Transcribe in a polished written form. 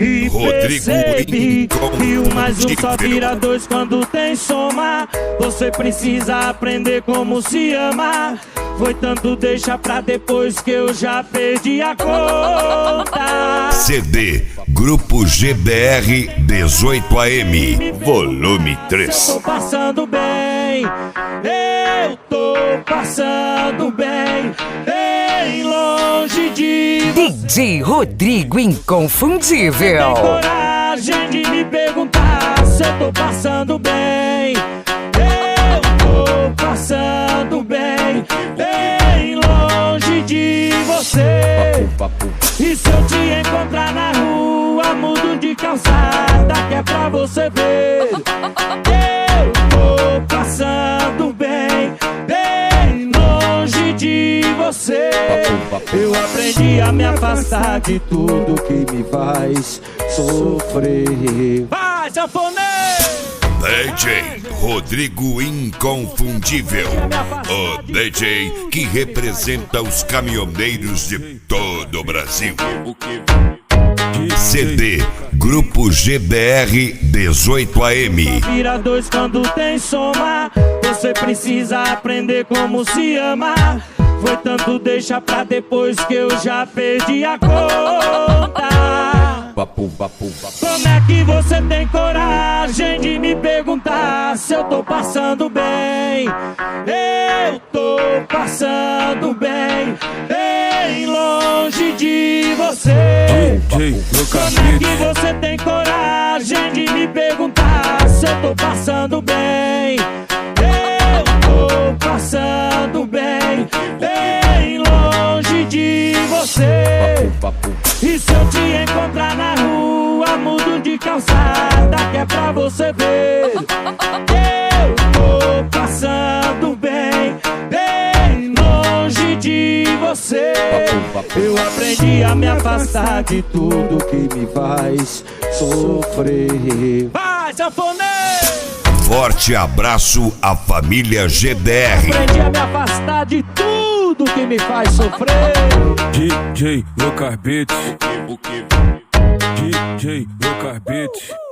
E percebi que um mais um só vira dois quando tem soma. Você precisa aprender como se ama. Foi tanto deixa pra depois que eu já perdi a conta. CD Grupo GBR 18AM Volume 3. Eu tô passando bem, eu tô passando bem, bem longe de você. DJ Rodrigo Inconfundível. Tem coragem de me perguntar se eu tô passando bem. Eu tô passando bem, bem longe de você. E se eu te encontrar na rua, mudo de calçada, que é pra você ver. Eu tô passando bem, bem longe de você. Eu aprendi a me afastar de tudo que me faz sofrer. Vai, sanfoneiro! DJ Rodrigo Inconfundível, o DJ que representa os caminhoneiros de todo o Brasil. CD Grupo GBR 18AM. Vira dois quando tem soma. Você precisa aprender como se ama. Foi tanto deixa pra depois que eu já perdi a conta. Como é que você tem coragem de me perguntar se eu tô passando bem? Eu tô passando bem, bem longe de você. Como é que você tem coragem de me perguntar se eu tô passando bem? Eu tô passando bem, bem longe de você. E se eu te encontrar na rua, mudo de calçada, que é pra você ver. Eu tô passando bem, bem longe de você. Eu aprendi a me afastar de tudo que me faz sofrer. Vai, sanfoneiro! Forte abraço à família GBR. Aprendi a me afastar de tudo que me faz sofrer. DJ Lucas Beats. DJ Lucas Beats.